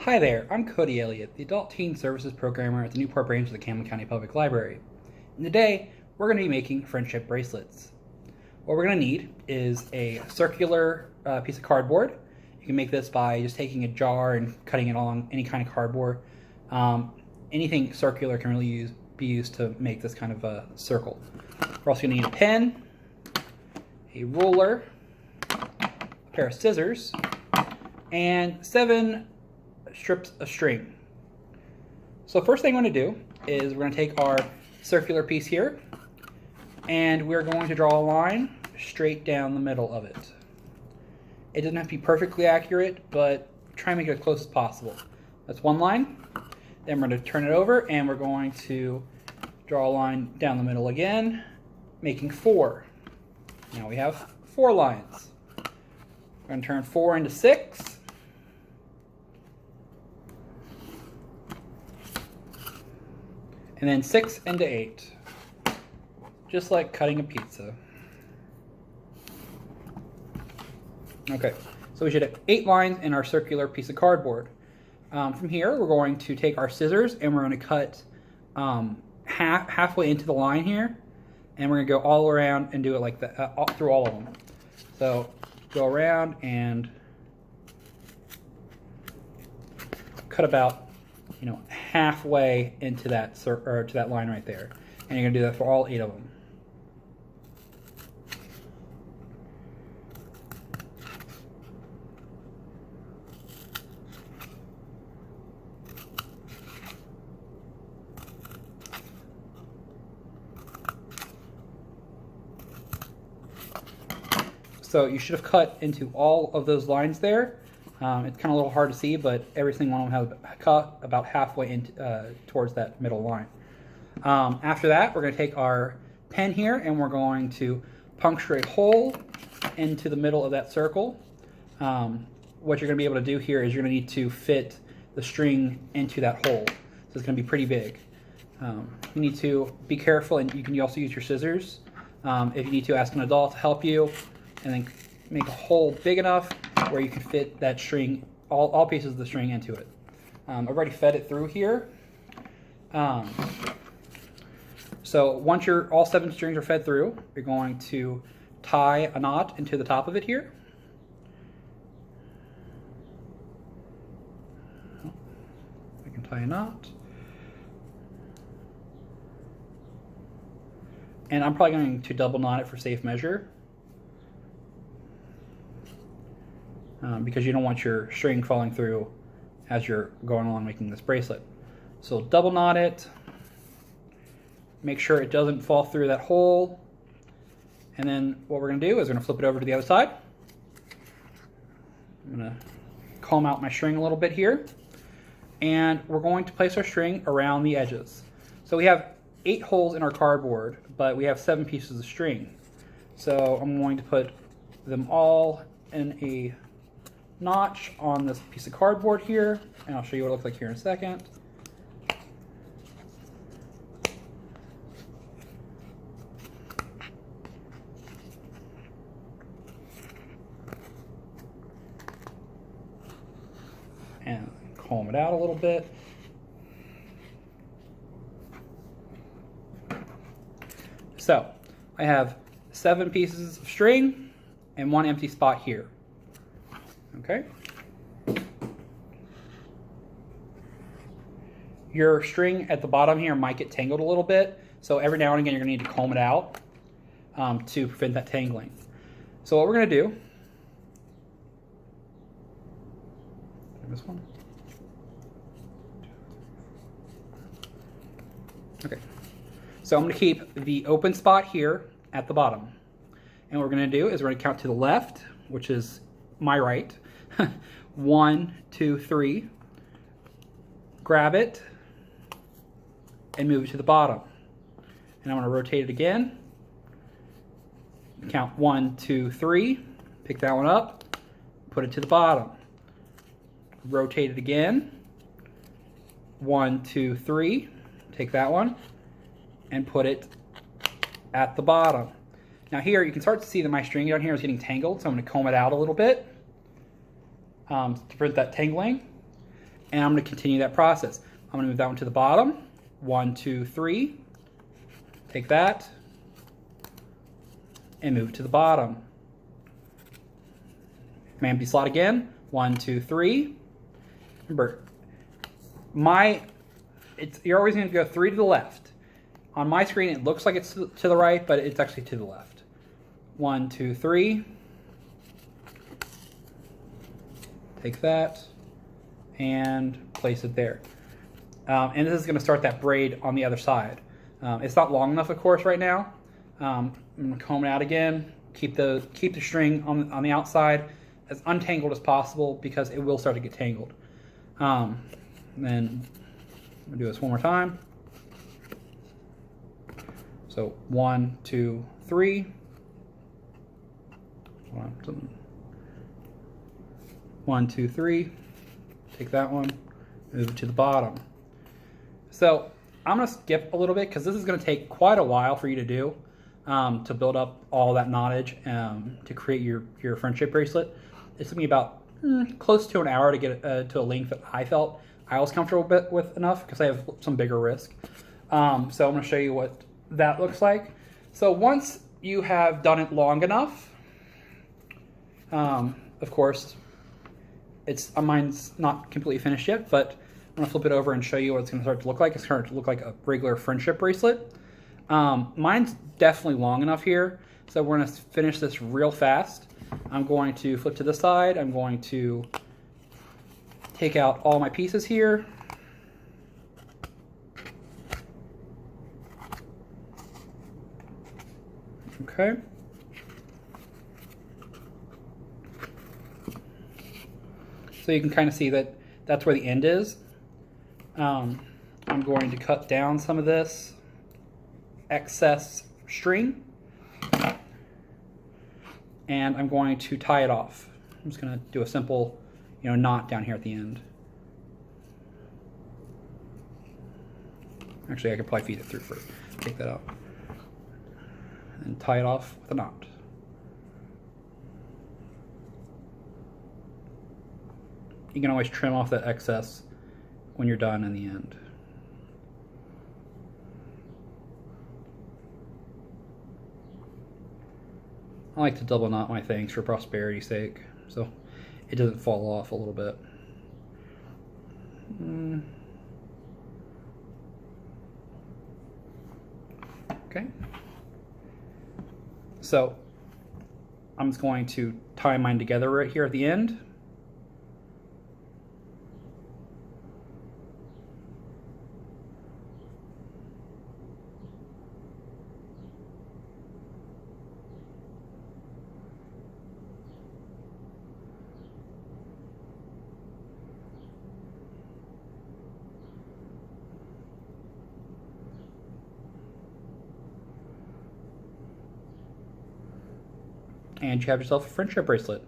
Hi there, I'm Cody Elliott, the Adult Teen Services Programmer at the Newport branch of the Campbell County Public Library. And today, we're going to be making friendship bracelets. What we're going to need is a circular piece of cardboard. You can make this by just taking a jar and cutting it along any kind of cardboard. Anything circular can really be used to make this kind of a circle. We're also going to need a pen, a ruler, a pair of scissors, and 7 strips of string. So first thing I'm going to do is we're going to take our circular piece here and we're going to draw a line straight down the middle of it. It doesn't have to be perfectly accurate, but try and make it as close as possible. That's one line. Then we're going to turn it over and we're going to draw a line down the middle again, making 4. Now we have 4 lines. We're going to turn 4 into 6. And then 6 into 8, just like cutting a pizza. Okay, so we should have 8 lines in our circular piece of cardboard. From here, we're going to take our scissors and we're going to cut halfway into the line here, and we're going to go all around and do it like that, through all of them. So go around and cut about halfway into that to that line right there, and you're gonna do that for all 8 of them. So you should have cut into all of those lines there. It's kind of a little hard to see, but every single one of them has cut about halfway into, towards that middle line. After that, we're going to take our pen here and we're going to puncture a hole into the middle of that circle. What you're going to be able to do here is you're going to need to fit the string into that hole. So it's going to be pretty big. You need to be careful, and you can also use your scissors. If you need to, ask an adult to help you, and then make a hole big enough where you can fit that string, all pieces of the string into it. I've already fed it through here. So once all 7 strings are fed through, you're going to tie a knot into the top of it here. I can tie a knot. And I'm probably going to double knot it for safe measure. Because you don't want your string falling through as you're going along making this bracelet. So double knot it, make sure it doesn't fall through that hole, and then what we're going to do is we're going to flip it over to the other side. I'm going to comb out my string a little bit here, and we're going to place our string around the edges. So we have 8 holes in our cardboard, but we have 7 pieces of string. So I'm going to put them all in a notch on this piece of cardboard here, and I'll show you what it looks like here in a second. And comb it out a little bit. So I have 7 pieces of string and 1 empty spot here. Okay. Your string at the bottom here might get tangled a little bit, so every now and again you're going to need to comb it out to prevent that tangling. So what we're going to do, this one. Okay. So I'm going to keep the open spot here at the bottom. And what we're going to do is we're going to count to the left, which is my right. 1, 2, 3. Grab it and move it to the bottom. And I'm going to rotate it again. Count 1, 2, 3. Pick that one up. Put it to the bottom. Rotate it again. 1, 2, 3. Take that one and put it at the bottom. Now here you can start to see that my string down here is getting tangled, so I'm going to comb it out a little bit to prevent that tangling. and I'm going to continue that process. I'm going to move that one to the bottom. 1, 2, 3. Take that and move it to the bottom. Command B slot again. 1, 2, 3. Remember, you're always going to go 3 to the left. On my screen, it looks like it's to the right, but it's actually to the left. 1, 2, 3. Take that and place it there. And this is going to start that braid on the other side. It's not long enough, of course, right now. I'm going to comb it out again. Keep the string on the outside as untangled as possible because it will start to get tangled. Then I'm going to do this one more time. So 1, 2, 3. 1, 2, 3. Take that one, move it to the bottom. So I'm going to skip a little bit because this is going to take quite a while for you to do, to build up all that knottage to create your friendship bracelet. It took me about close to an hour to get to a length that I felt I was comfortable with enough because I have some bigger wrist. So I'm going to show you what that looks like. So once you have done it long enough, of course, mine's not completely finished yet, but I'm going to flip it over and show you what it's going to start to look like. It's going to look like a regular friendship bracelet. Mine's definitely long enough here, so we're going to finish this real fast. I'm going to flip to the side. I'm going to take out all my pieces here. Okay. So you can kind of see that that's where the end is. I'm going to cut down some of this excess string, and I'm going to tie it off. I'm just going to do a simple, knot down here at the end. Actually, I could probably feed it through first. Take that out and tie it off with a knot. You can always trim off that excess when you're done in the end. I like to double knot my things for prosperity's sake, so it doesn't fall off a little bit. Okay. So I'm just going to tie mine together right here at the end. And you have yourself a friendship bracelet.